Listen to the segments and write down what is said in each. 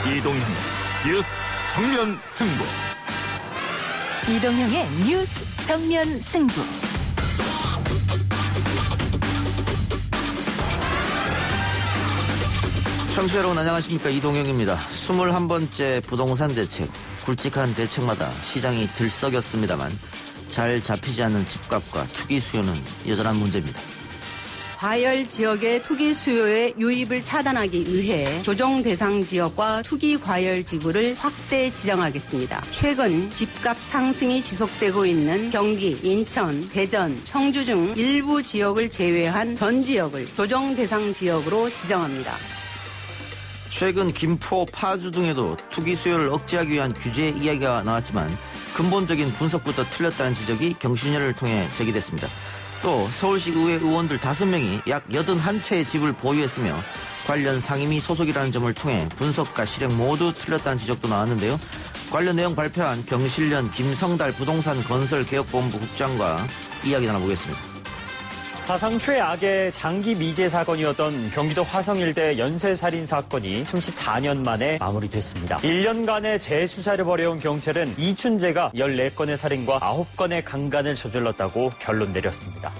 이동형 뉴스 정면 승부. 이동형의 뉴스 정면 승부. 청취자 여러분 안녕하십니까. 이동형입니다. 21번째 부동산 대책. 굵직한 대책마다 시장이 들썩였습니다만 잘 잡히지 않는 집값과 투기 수요는 여전한 문제입니다. 과열 지역의 투기 수요의 유입을 차단하기 위해 조정 대상 지역과 투기 과열 지구를 확대 지정하겠습니다. 최근 집값 상승이 지속되고 있는 경기, 인천, 대전, 청주 중 일부 지역을 제외한 전 지역을 조정 대상 지역으로 지정합니다. 최근 김포, 파주 등에도 투기 수요를 억제하기 위한 규제 이야기가 나왔지만 근본적인 분석부터 틀렸다는 지적이 경실련을 통해 제기됐습니다. 또 서울시의회 의원들 5명이 약 81채의 집을 보유했으며 관련 상임위 소속이라는 점을 통해 분석과 실행 모두 틀렸다는 지적도 나왔는데요. 관련 내용 발표한 경실련 김성달 부동산 건설개혁본부 국장과 이야기 나눠보겠습니다. 사상 최악의 장기 미제 사건이었던 경기도 화성 일대 연쇄살인 사건이 34년 만에 마무리됐습니다. 1년간의 재수사를 벌여온 경찰은 이춘재가 14건의 살인과 9건의 강간을 저질렀다고 결론 내렸습니다.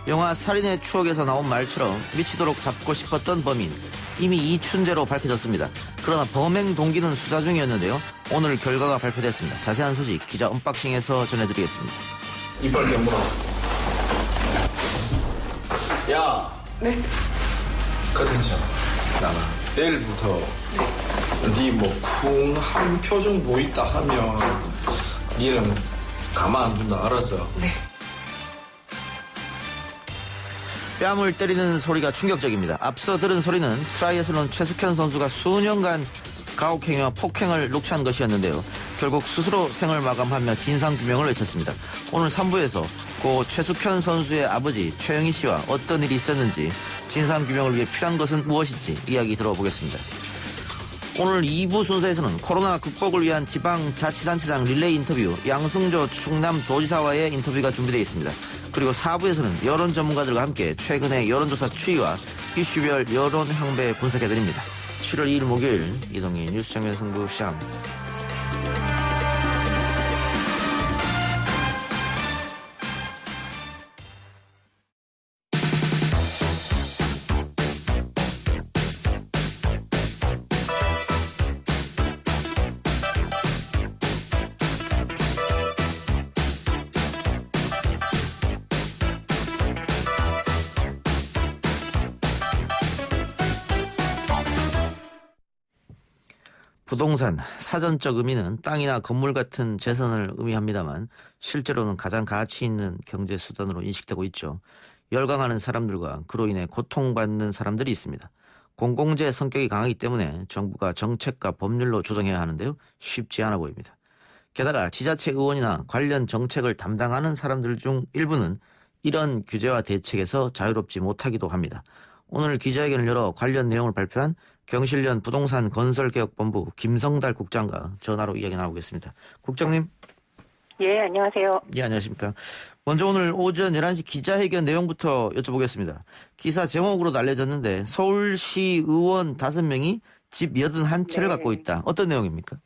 영화 살인의 추억에서 나온 말처럼 미치도록 잡고 싶었던 범인, 이미 이춘재로 밝혀졌습니다. 그러나 범행 동기는 수사 중이었는데요. 오늘 결과가 발표됐습니다. 자세한 소식 기자 언박싱에서 전해드리겠습니다. 이빨 깨물어. 야! 네? 컨텐츠 나나 내일부터 네 뭐 쿵한 표정 보인다 하면 니는 가만 안 둔다 알았어? 네. 뺨을 때리는 소리가 충격적입니다. 앞서 들은 소리는 트라이애슬론 최숙현 선수가 수년간 가혹행위와 폭행을 녹취한 것이었는데요. 결국 스스로 생을 마감하며 진상규명을 외쳤습니다. 오늘 3부에서 고 최숙현 선수의 아버지 최영희 씨와 어떤 일이 있었는지, 진상규명을 위해 필요한 것은 무엇인지 이야기 들어보겠습니다. 오늘 2부 순서에서는 코로나 극복을 위한 지방자치단체장 릴레이 인터뷰, 양승조 충남도지사와의 인터뷰가 준비되어 있습니다. 그리고 4부에서는 여론 전문가들과 함께 최근의 여론조사 추이와 이슈별 여론 향배 분석해드립니다. 7월 2일 목요일 이동희 뉴스 정면 승부 시작합니다. 부동산, 사전적 의미는 땅이나 건물 같은 재산을 의미합니다만 실제로는 가장 가치 있는 경제 수단으로 인식되고 있죠. 열광하는 사람들과 그로 인해 고통받는 사람들이 있습니다. 공공재 성격이 강하기 때문에 정부가 정책과 법률로 조정해야 하는데요. 쉽지 않아 보입니다. 게다가 지자체 의원이나 관련 정책을 담당하는 사람들 중 일부는 이런 규제와 대책에서 자유롭지 못하기도 합니다. 오늘 기자회견을 열어 관련 내용을 발표한 경실련 부동산 건설개혁본부 김성달 국장과 전화로 이야기 나누겠습니다. 국장님. 예, 안녕하세요. 예, 안녕하십니까. 먼저 오늘 오전 11시 기자회견 내용부터 여쭤보겠습니다. 기사 제목으로도 알려졌는데 서울시 의원 5명이 집 81채를 갖고 있다. 어떤 내용입니까?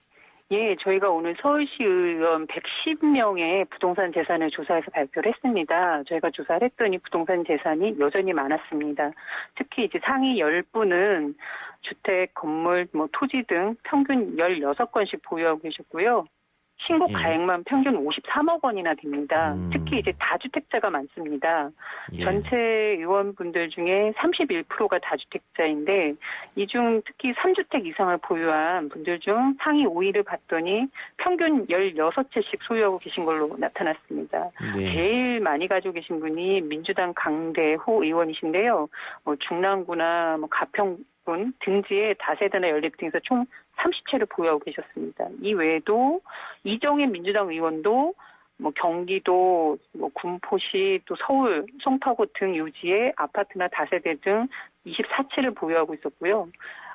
예, 저희가 오늘 서울시 의원 110명의 부동산 재산을 조사해서 발표를 했습니다. 저희가 조사를 했더니 부동산 재산이 여전히 많았습니다. 특히 이제 상위 10분은 주택, 건물, 토지 등 평균 16건씩 보유하고 계셨고요. 신고 가액만 평균 53억 원이나 됩니다. 특히 이제 다주택자가 많습니다. 예. 전체 의원분들 중에 31%가 다주택자인데 이 중 특히 3주택 이상을 보유한 분들 중 상위 5위를 봤더니 평균 16채씩 소유하고 계신 걸로 나타났습니다. 네. 제일 많이 가지고 계신 분이 민주당 강대호 의원이신데요. 중랑구나 가평군 등지에 다세대나 연립 등에서 총 30채를 보유하고 계셨습니다. 이 외에도 이정현 민주당 의원도 경기도, 군포시, 또 서울, 송파구 등 유지의 아파트나 다세대 등 24채를 보유하고 있었고요.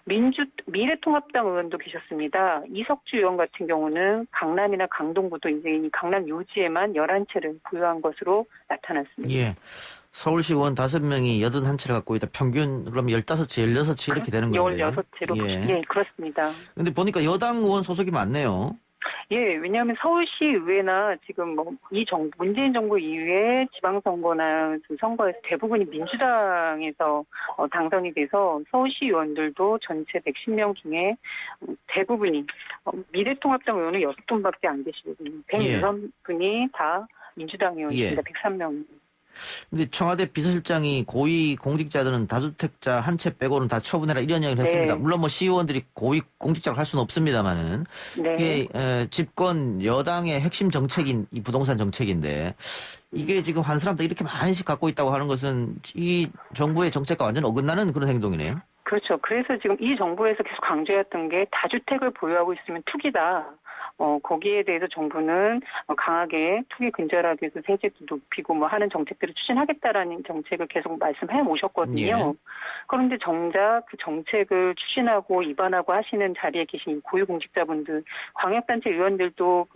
미래통합당 의원도 계셨습니다. 이석주 의원 같은 경우는 강남이나 강동구도 이제 이 강남 요지에만 11채를 보유한 것으로 나타났습니다. 예. 서울시 의원 5명이 81채를 갖고 있다. 평균 그럼 15채, 16채 이렇게 되는 건데요. 16채로. 예. 예, 그렇습니다. 근데 보니까 여당 의원 소속이 많네요. 예, 왜냐하면 서울시 의회나 지금 문재인 정부 이후에 지방선거나 선거에서 대부분이 민주당에서 당선이 돼서 서울시 의원들도 전체 110명 중에 대부분이 미래통합당 의원은 6분밖에 안 계시거든요. 106분이 다 민주당 의원입니다. 103명. 근데 청와대 비서실장이 고위 공직자들은 다주택자 한 채 빼고는 다 처분해라 이런 이야기를 했습니다. 네. 물론 시의원들이 고위 공직자로 할 수는 없습니다만은 네. 이게 집권 여당의 핵심 정책인 이 부동산 정책인데 이게 지금 한 사람도 이렇게 많이씩 갖고 있다고 하는 것은 이 정부의 정책과 완전 어긋나는 그런 행동이네요. 그렇죠. 그래서 지금 이 정부에서 계속 강조했던 게 다주택을 보유하고 있으면 투기다. 거기에 대해서 정부는 강하게 투기 근절하기 위해서 세제도 높이고 하는 정책들을 추진하겠다라는 정책을 계속 말씀해 오셨거든요. 예. 그런데 정작 그 정책을 추진하고 입안하고 하시는 자리에 계신 고위공직자분들, 광역단체 의원들도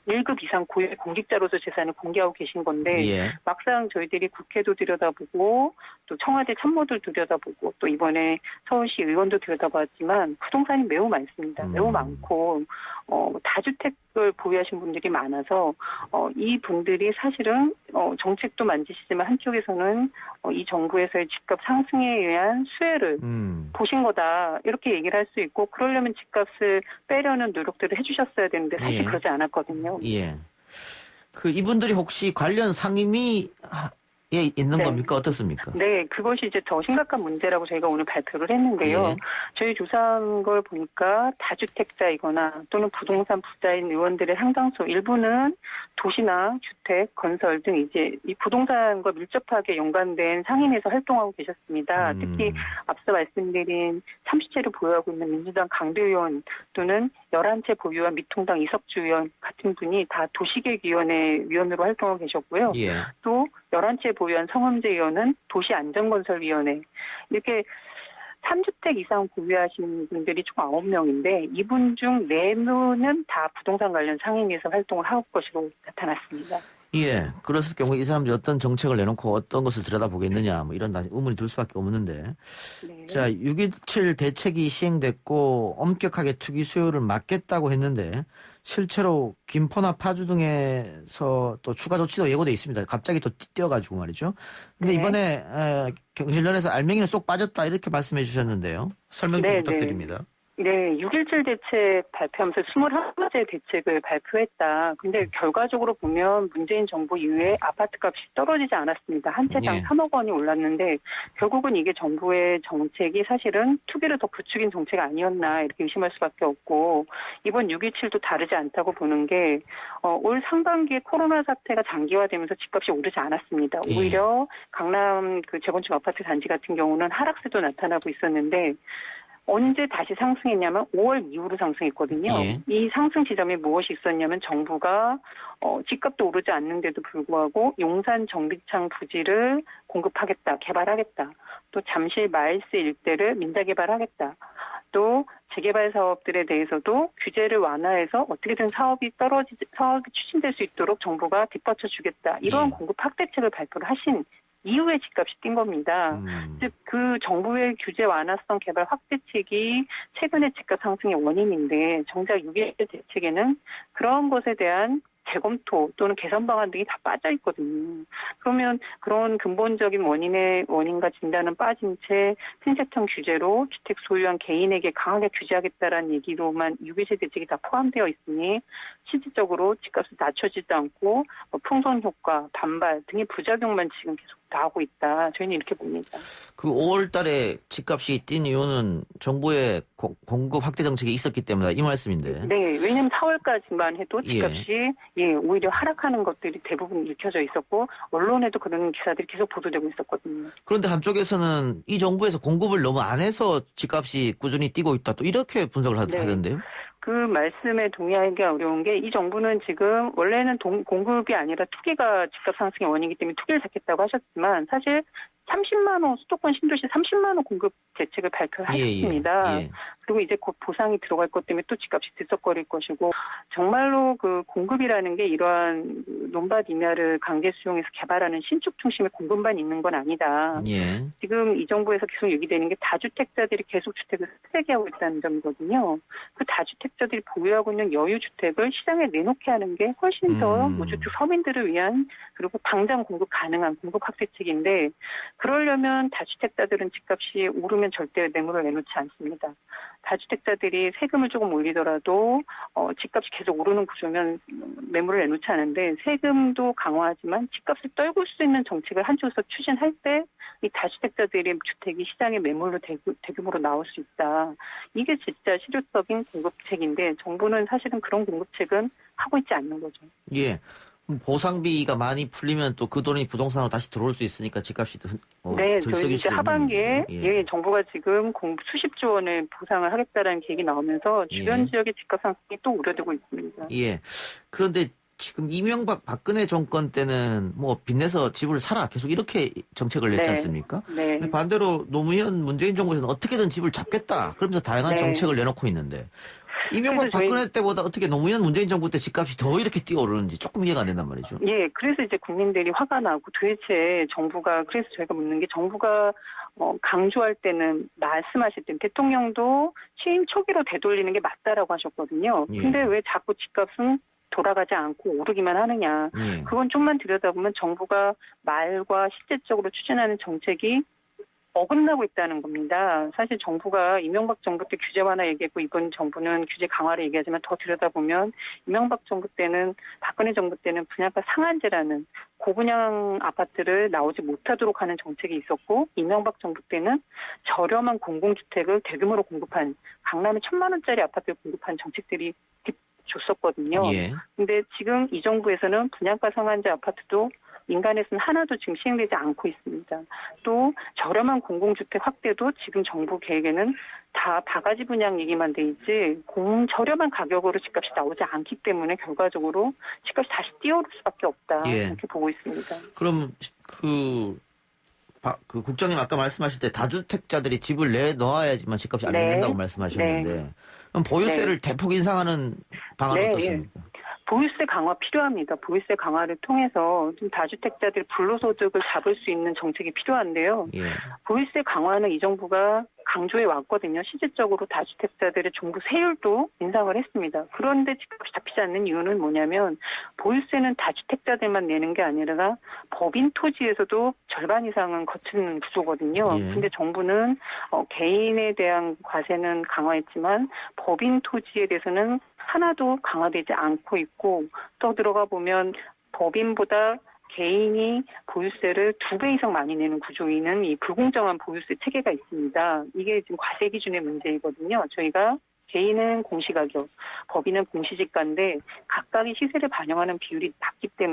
1급 이상 고위 공직자로서 재산을 공개하고 계신 건데 예. 막상 저희들이 국회도 들여다보고 또 청와대 참모도 들여다보고 또 이번에 서울시 의원도 들여다봤지만 부동산이 매우 많습니다. 매우 많고 다주택을 보유하신 분들이 많아서 이 분들이 사실은 정책도 만지시지만 한쪽에서는 이 정부에서의 집값 상승에 의한 수혜를 보신 거다 이렇게 얘기를 할 수 있고 그러려면 집값을 빼려는 노력들을 해주셨어야 되는데 사실 예. 그러지 않았거든요. 예. 이분들이 혹시 관련 상임위에 있는 네. 겁니까? 어떻습니까? 네, 그것이 이제 더 심각한 문제라고 저희가 오늘 발표를 했는데요. 예. 저희 조사한 걸 보니까 다주택자이거나 또는 부동산 부자인 의원들의 상당수 일부는 도시나 주택, 건설 등 이제 이 부동산과 밀접하게 연관된 상임위에서 활동하고 계셨습니다. 특히 앞서 말씀드린 30채를 보유하고 있는 민주당 강대 의원 또는 11채 보유한 미통당 이석주 의원 같은 분이 다 도시계획위원회 위원으로 활동하고 계셨고요. 예. 또 11채 보유한 성험재 의원은 도시안전건설위원회 이렇게 3주택 이상 보유하신 분들이 총 9명인데 이분 중 4분은 다 부동산 관련 상임위에서 활동을 할 것으로 나타났습니다. 예. 그랬을 경우에 이 사람들이 어떤 정책을 내놓고 어떤 것을 들여다보겠느냐 이런 의문이 들 수밖에 없는데 네. 자 6.17 대책이 시행됐고 엄격하게 투기 수요를 막겠다고 했는데 실제로 김포나 파주 등에서 또 추가 조치도 예고돼 있습니다. 갑자기 또 뛰어가지고 말이죠. 근데 네. 이번에 경실련에서 알맹이는 쏙 빠졌다 이렇게 말씀해 주셨는데요. 설명 좀 네, 부탁드립니다. 네, 6.17 대책 발표하면서 21가지 대책을 발표했다. 근데 결과적으로 보면 문재인 정부 이후에 아파트값이 떨어지지 않았습니다. 한 채당 예. 3억 원이 올랐는데 결국은 이게 정부의 정책이 사실은 투기를 더 부추긴 정책 아니었나 이렇게 의심할 수밖에 없고 이번 6.17도 다르지 않다고 보는 게 올 상반기에 코로나 사태가 장기화되면서 집값이 오르지 않았습니다. 예. 오히려 강남 재건축 아파트 단지 같은 경우는 하락세도 나타나고 있었는데 언제 다시 상승했냐면 5월 이후로 상승했거든요. 예. 이 상승 지점에 무엇이 있었냐면 정부가 집값도 오르지 않는데도 불구하고 용산 정비창 부지를 공급하겠다, 개발하겠다. 또 잠실 마일스 일대를 민자 개발하겠다. 또 재개발 사업들에 대해서도 규제를 완화해서 어떻게든 사업이 추진될 수 있도록 정부가 뒷받쳐 주겠다. 이러한 예. 공급 확대책을 발표를 하신 이후에 집값이 뛴 겁니다. 즉, 그 정부의 규제 완화성 개발 확대책이 최근의 집값 상승의 원인인데 정작 6.17 대책에는 그런 것에 대한 재검토 또는 개선 방안 등이 다 빠져 있거든요. 그러면 그런 근본적인 원인과 진단은 빠진 채 핀셋형 규제로 주택 소유한 개인에게 강하게 규제하겠다라는 얘기로만 6.17 대책이 다 포함되어 있으니 실질적으로 집값이 낮춰지지도 않고 풍선 효과, 반발 등의 부작용만 지금 계속 나오고 있다. 저희는 이렇게 봅니다. 그 5월 달에 집값이 뛴 이유는 정부의 공급 확대 정책이 있었기 때문이다. 이 말씀인데. 네. 왜냐하면 4월까지만 해도 집값이 오히려 하락하는 것들이 대부분 읽혀져 있었고 언론에도 그런 기사들이 계속 보도되고 있었거든요. 그런데 한쪽에서는 이 정부에서 공급을 너무 안 해서 집값이 꾸준히 뛰고 있다. 또 이렇게 분석을 하던데요. 그 말씀에 동의하기 어려운 게 이 정부는 지금 원래는 공급이 아니라 투기가 집값 상승의 원인이기 때문에 투기를 잡겠다고 하셨지만 사실 30만 호 수도권 신도시 30만 호 공급 대책을 발표하셨습니다. 예. 그리고 이제 곧 보상이 들어갈 것 때문에 또 집값이 들썩거릴 것이고 정말로 그 공급이라는 게 이러한 논밭 임야를 강제 수용해서 개발하는 신축 중심의 공급만 있는 건 아니다. 예. 지금 이 정부에서 계속 얘기되는 게 다주택자들이 계속 주택을 세게 하고 있다는 점이거든요. 그 다주택자들이 보유하고 있는 여유주택을 시장에 내놓게 하는 게 훨씬 더 무주택 서민들을 위한 그리고 당장 공급 가능한 공급 확대책인데 그러려면 다주택자들은 집값이 오르면 절대 매물을 내놓지 않습니다. 다주택자들이 세금을 조금 올리더라도 집값이 계속 오르는 구조면 매물을 내놓지 않은데 세금도 강화하지만 집값을 떨굴 수 있는 정책을 한쪽에서 추진할 때 이 다주택자들의 주택이 시장에 매물로 대규모로 나올 수 있다. 이게 진짜 실효적인 공급책인데 정부는 사실은 그런 공급책은 하고 있지 않는 거죠. 예. 보상비가 많이 풀리면 또 그 돈이 부동산으로 다시 들어올 수 있으니까 집값이 네, 저희 이제 하반기에 예. 정부가 지금 수십조 원의 보상을 하겠다라는 계획이 나오면서 주변 예. 지역의 집값 상승이 또 우려되고 있습니다. 예. 그런데 지금 이명박 박근혜 정권 때는 뭐 빚내서 집을 사라 계속 이렇게 정책을 냈지 네. 않습니까? 네. 근데 반대로 노무현 문재인 정부에서는 어떻게든 집을 잡겠다 그러면서 다양한 네. 정책을 내놓고 있는데 이명박 그래서 박근혜 때보다 어떻게 노무현 문재인 정부 때 집값이 더 이렇게 뛰어오르는지 조금 이해가 안 된단 말이죠. 예, 그래서 이제 국민들이 화가 나고 도대체 정부가 그래서 저희가 묻는 게 정부가 강조할 때는 말씀하실 때는 대통령도 취임 초기로 되돌리는 게 맞다라고 하셨거든요. 예. 근데 왜 자꾸 집값은 돌아가지 않고 오르기만 하느냐. 예. 그건 좀만 들여다보면 정부가 말과 실제적으로 추진하는 정책이 어긋나고 있다는 겁니다. 사실 정부가 이명박 정부 때 규제 완화 얘기했고 이번 정부는 규제 강화를 얘기하지만 더 들여다보면 이명박 정부 때는 박근혜 정부 때는 분양가 상한제라는 고분양 아파트를 나오지 못하도록 하는 정책이 있었고 이명박 정부 때는 저렴한 공공주택을 대규모로 공급한 강남에 1,000만 원짜리 아파트를 공급한 정책들이 줬었거든요. 예. 근데 지금 이 정부에서는 분양가 상한제 아파트도 민간에서는 하나도 지금 시행되지 않고 있습니다. 또 저렴한 공공주택 확대도 지금 정부 계획에는 다 바가지 분양 얘기만 돼 있지 저렴한 가격으로 집값이 나오지 않기 때문에 결과적으로 집값이 다시 뛰어오를 수밖에 없다. 예. 이렇게 보고 있습니다. 그럼 그 국장님 아까 말씀하실 때 다주택자들이 집을 내놓아야지만 집값이 안 네. 오른다고 말씀하셨는데 그럼 보유세를 대폭 인상하는 방안은 네, 어떻습니까? 보유세 강화 필요합니다. 보유세 강화를 통해서 좀 다주택자들 불로소득을 잡을 수 있는 정책이 필요한데요. 예. 보유세 강화는 이 정부가 강조해 왔거든요. 실질적으로 다주택자들의 종부 세율도 인상을 했습니다. 그런데 집값이 잡히지 않는 이유는 뭐냐면 보유세는 다주택자들만 내는 게 아니라 법인 토지에서도 절반 이상은 거치는 구조거든요. 예. 근데 정부는 개인에 대한 과세는 강화했지만 법인 토지에 대해서는 하나도 강화되지 않고 있고 또 들어가 보면 법인보다 개인이 보유세를 2배 이상 많이 내는 구조이는 이 불공정한 보유세 체계가 있습니다. 이게 지금 과세 기준의 문제이거든요. 저희가 개인은 공시가격, 법인은 공시지가인데 각각의 시세를 반영하는 비율이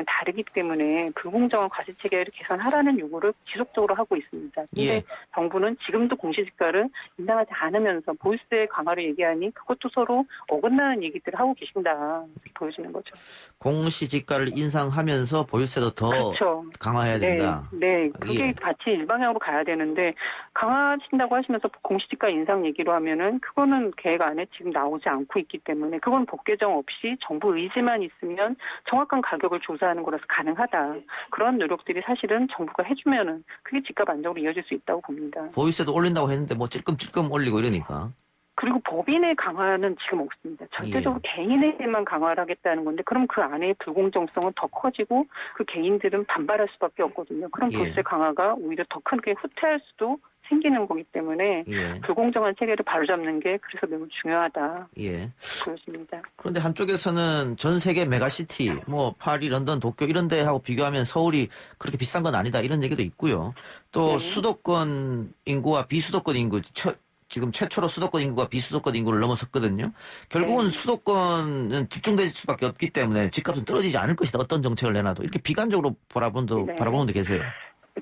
다르기 때문에 불공정한 과세 체계를 개선하라는 요구를 지속적으로 하고 있습니다. 그런데 예. 정부는 지금도 공시지가를 인상하지 않으면서 보유세 강화를 얘기하니 그것도 서로 어긋나는 얘기들을 하고 계신다 보여지는 거죠. 공시지가를 인상하면서 보유세도 더 그렇죠. 강화해야 된다. 네, 그게 예. 같이 일방향으로 가야 되는데 강화하신다고 하시면서 공시지가 인상 얘기로 하면은 그거는 계획 안에 지금 나오지 않고 있기 때문에 그건 법 개정 없이 정부 의지만 있으면 정확한 가격을 조사하는 거라서 가능하다. 그런 노력들이 사실은 정부가 해주면은 그게 집값 안정으로 이어질 수 있다고 봅니다. 보유세도 올린다고 했는데 뭐 찔끔찔끔 올리고 이러니까. 그리고 법인의 강화는 지금 없습니다. 절대적으로 개인에게만 강화를 하겠다는 건데 그럼 그 안에 불공정성은 더 커지고 그 개인들은 반발할 수밖에 없거든요. 그럼 예. 보유세 강화가 오히려 더 크게 후퇴할 수도 생기는 거기 때문에 예. 불공정한 체계를 바로잡는 게 그래서 매우 중요하다 예. 보여집니다. 그런데 한쪽에서는 전 세계 메가시티, 뭐 파리, 런던, 도쿄 이런 데하고 비교하면 서울이 그렇게 비싼 건 아니다 이런 얘기도 있고요. 또 네. 수도권 인구와 비수도권 인구, 지금 최초로 수도권 인구가 비수도권 인구를 넘어섰거든요. 결국은 네. 수도권은 집중될 수밖에 없기 때문에 집값은 떨어지지 않을 것이다. 어떤 정책을 내놔도 이렇게 비관적으로 바라보는 분도 계세요.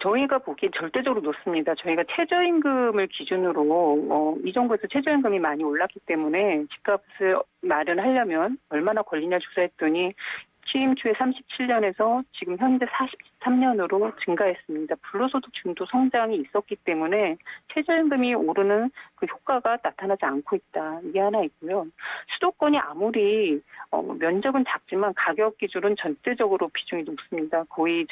저희가 보기엔 절대적으로 높습니다. 저희가 최저임금을 기준으로 이 정부에서 최저임금이 많이 올랐기 때문에 집값을 마련하려면 얼마나 걸리냐 조사했더니 취임 초에 37년에서 지금 현재 43년으로 증가했습니다. 불로소득 중도 성장이 있었기 때문에 최저임금이 오르는 그 효과가 나타나지 않고 있다. 이게 하나 있고요. 수도권이 아무리 면적은 작지만 가격 기준은 전체적으로 비중이 높습니다. 거의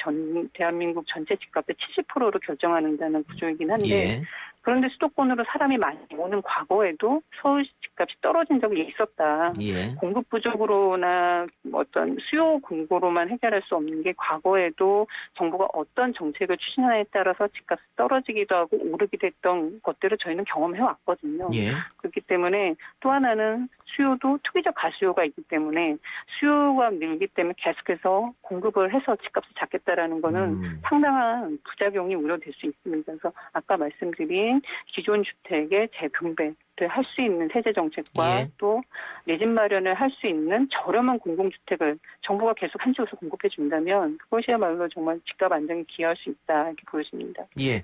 대한민국 전체 집값의 70%로 결정하는 구조이긴 한데 예. 그런데 수도권으로 사람이 많이 오는 과거에도 서울 집값이 떨어진 적이 있었다. 예. 공급 부족으로나 어떤 수요 공고로만 해결할 수 없는 게 과거에도 정부가 어떤 정책을 추진하냐에 따라서 집값이 떨어지기도 하고 오르기도 했던 것들을 저희는 경험해 왔거든요. 예. 그렇기 때문에 또 하나는 수요도 투기적 가수요가 있기 때문에 수요가 늘기 때문에 계속해서 공급을 해서 집값을 잡겠다라는 거는 상당한 부작용이 우려될 수 있습니다. 그래서 아까 말씀드린 기존 주택의 재분배를 할 수 있는 세제 정책과 예. 또 내 집 마련을 할 수 있는 저렴한 공공주택을 정부가 계속 한쪽에서 공급해 준다면 그것이야말로 정말 집값 안정에 기여할 수 있다 이렇게 보여집니다. 예.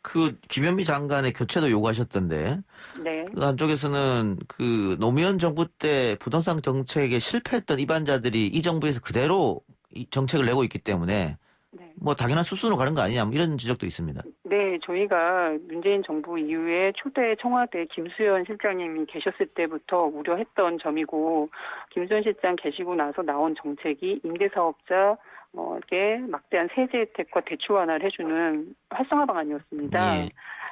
그 김현미 장관의 교체도 요구하셨던데 네. 그 한쪽에서는 그 노무현 정부 때 부동산 정책에 실패했던 입안자들이 이 정부에서 그대로 이 정책을 내고 있기 때문에 네. 뭐 당연한 수순으로 가는 거 아니냐 뭐 이런 지적도 있습니다. 네, 저희가 문재인 정부 이후에 초대 청와대 김수현 실장님이 계셨을 때부터 우려했던 점이고 김수현 실장 계시고 나서 나온 정책이 임대사업자에게 막대한 세제 혜택과 대출 완화를 해주는 활성화 방안이었습니다. 예.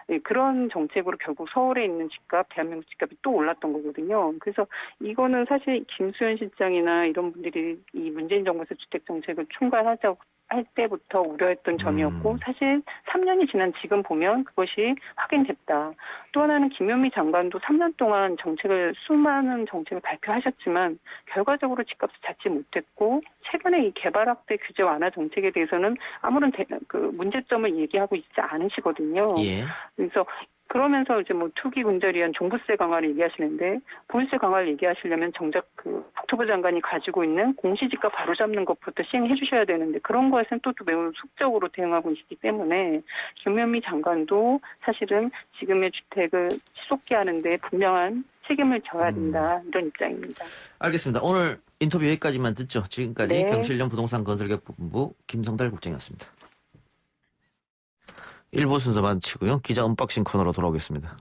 네, 그런 정책으로 결국 서울에 있는 집값, 대한민국 집값이 또 올랐던 거거든요. 그래서 이거는 사실 김수현 실장이나 이런 분들이 이 문재인 정부에서 주택 정책을 총괄하자고 할 때부터 우려했던 점이었고 사실 3년이 지난 지금 보면 그것이 확인됐다. 또 하나는 김현미 장관도 3년 동안 수많은 정책을 발표하셨지만 결과적으로 집값을 잡지 못했고 최근에 이 개발 확대 규제 완화 정책에 대해서는 아무런 문제점을 얘기하고 있지 않으시거든요. 예. 그래서 그러면서 이제 뭐 투기 군자리한 위한 종부세 강화를 얘기하시는데 보유세 강화를 얘기하시려면 정작 그 국토부 장관이 가지고 있는 공시지가 바로잡는 것부터 시행해 주셔야 되는데 그런 거에서는 또 매우 속적으로 대응하고 있기 때문에 김현미 장관도 사실은 지금의 주택을 치솟게 하는데 분명한 책임을 져야 된다 이런 입장입니다. 알겠습니다. 오늘 인터뷰 여기까지만 듣죠. 지금까지 네. 경실련 부동산 건설개발본부 김성달 국장이었습니다. 1부 순서 마치고요. 기자 언박싱 코너로 돌아오겠습니다.